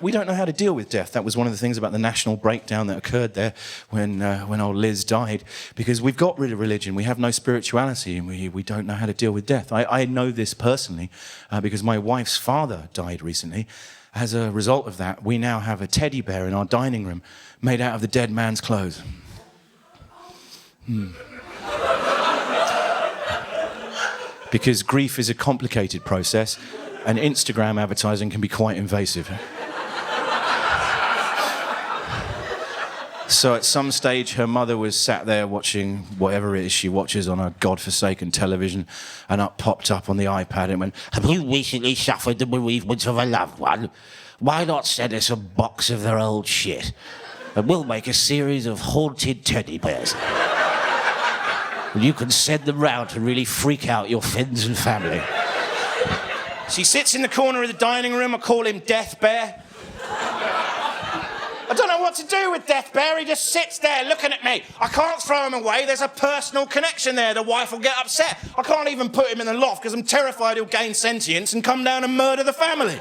we don't know how to deal with death. That was one of the things about the national breakdown that occurred there when old Liz died, because we've got rid of religion, we have no spirituality, and we don't know how to deal with death. I know this personally because my wife's father died recently. As a result of that, we now have a teddy bear in our dining room made out of the dead man's clothes. Because grief is a complicated process, and Instagram advertising can be quite invasive. So at some stage, her mother was sat there watching whatever it is she watches on a godforsaken television, and up popped up on the iPad and went, "Have you recently suffered the bereavement of a loved one? Why not send us a box of their old shit? And we'll make a series of haunted teddy bears. You can send them round to really freak out your friends and family." She sits in the corner of the dining room. I call him Death Bear. I don't know what to do with Death Bear. He just sits there looking at me. I can't throw him away. There's a personal connection there. The wife will get upset. I can't even put him in the loft because I'm terrified he'll gain sentience and come down and murder the family.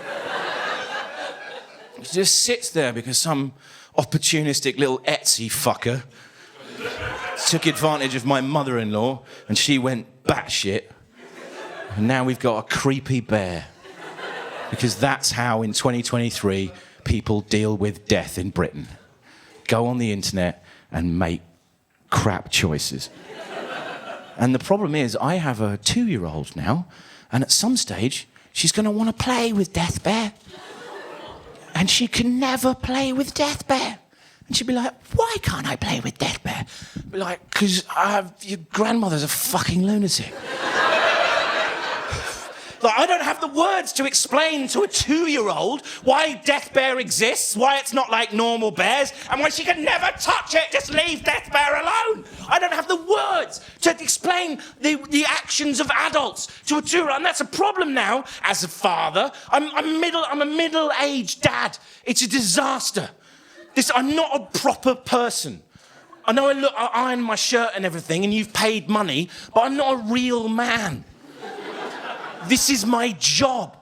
He just sits there because some opportunistic little Etsy fucker took advantage of my mother-in-law and she went batshit. And now we've got a creepy bear. Because that's how, in 2023, people deal with death in Britain. Go on the internet and make crap choices. And the problem is, I have a 2-year-old now, and at some stage, she's going to want to play with Death Bear. And she can never play with Death Bear. And she'd be like, "Why can't I play with Death Bear?" I'd be like, "Because your grandmother's a fucking lunatic." Like, I don't have the words to explain to a 2-year-old why Death Bear exists, why it's not like normal bears, and why she can never touch it. Just leave Death Bear alone. I don't have the words to explain the actions of adults to a 2-year-old, and that's a problem now. As a father, I'm a middle-aged dad. It's a disaster. I'm not a proper person. I know I iron my shirt and everything, and you've paid money, but I'm not a real man. This is my job.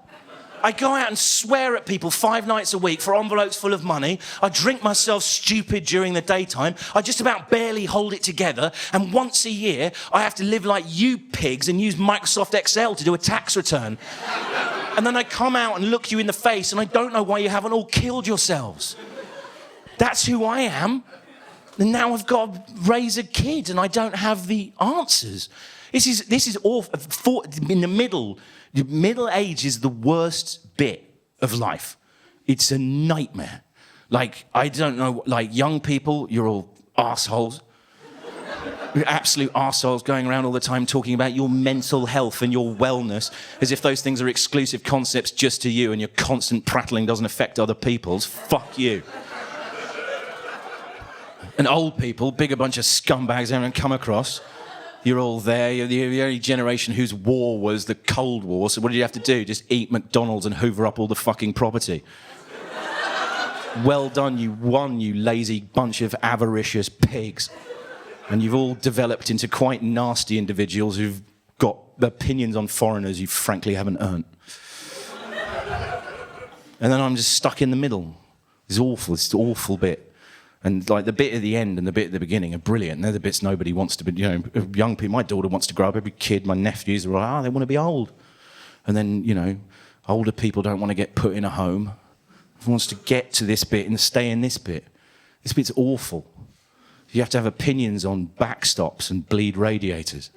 I go out and swear at people 5 nights a week for envelopes full of money. I drink myself stupid during the daytime. I just about barely hold it together. And once a year, I have to live like you pigs and use Microsoft Excel to do a tax return. And then I come out and look you in the face and I don't know why you haven't all killed yourselves. That's who I am. And now I've got to raise a kid and I don't have the answers. This is awful. In the middle age is the worst bit of life. It's a nightmare. Like, I don't know, like young people, you're all arseholes. You're absolute arseholes going around all the time talking about your mental health and your wellness as if those things are exclusive concepts just to you and your constant prattling doesn't affect other people's. Fuck you. And old people, big a bunch of scumbags everyone come across. You're all there. You're the only generation whose war was the Cold War. So what did you have to do? Just eat McDonald's and hoover up all the fucking property. Well done, you won, you lazy bunch of avaricious pigs. And you've all developed into quite nasty individuals who've got opinions on foreigners you frankly haven't earned. And then I'm just stuck in the middle. It's awful, it's an awful bit. And like the bit at the end and the bit at the beginning are brilliant. And they're the bits nobody wants to be, young people. My daughter wants to grow up. Every kid, my nephews are like, they want to be old. And then, older people don't want to get put in a home. Everyone wants to get to this bit and stay in this bit. This bit's awful. You have to have opinions on backstops and bleed radiators.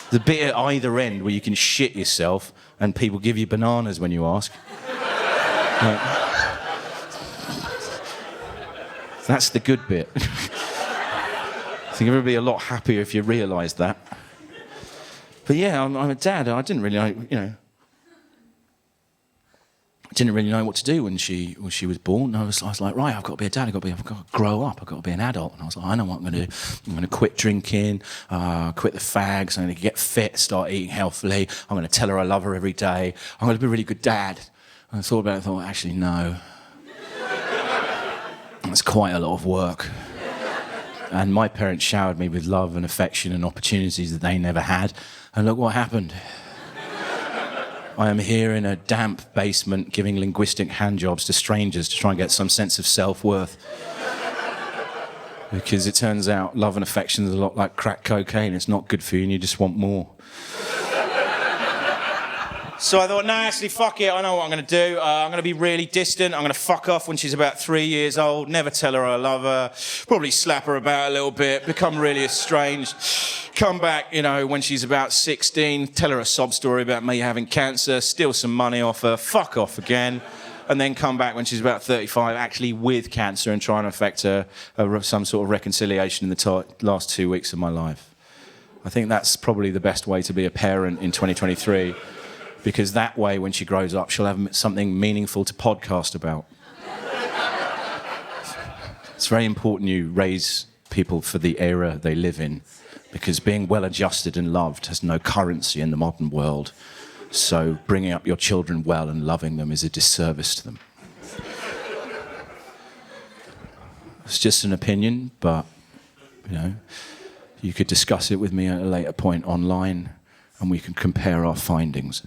The bit at either end where you can shit yourself and people give you bananas when you ask. That's the good bit. I think everybody would be a lot happier if you realised that. But yeah, I'm a dad. I didn't really know, I didn't really know what to do when she was born. I was like, right, I've got to be a dad. I've got to grow up. I've got to be an adult. And I was like, I know what I'm going to do. I'm going to quit drinking, quit the fags. I'm going to get fit, start eating healthily. I'm going to tell her I love her every day. I'm going to be a really good dad. And I thought about it and thought, actually, no. It's quite a lot of work. And my parents showered me with love and affection and opportunities that they never had. And look what happened. I am here in a damp basement giving linguistic handjobs to strangers to try and get some sense of self-worth. Because it turns out love and affection is a lot like crack cocaine. It's not good for you and you just want more. So I thought, nah, actually, fuck it. I know what I'm going to do. I'm going to be really distant. I'm going to fuck off when she's about 3 years old. Never tell her I love her. Probably slap her about a little bit. Become really estranged. Come back, when she's about 16. Tell her a sob story about me having cancer. Steal some money off her. Fuck off again. And then come back when she's about 35, actually with cancer, and try and affect some sort of reconciliation in the last 2 weeks of my life. I think that's probably the best way to be a parent in 2023. Because that way, when she grows up, she'll have something meaningful to podcast about. It's very important you raise people for the era they live in, because being well-adjusted and loved has no currency in the modern world. So bringing up your children well and loving them is a disservice to them. It's just an opinion, but, you could discuss it with me at a later point online, and we can compare our findings.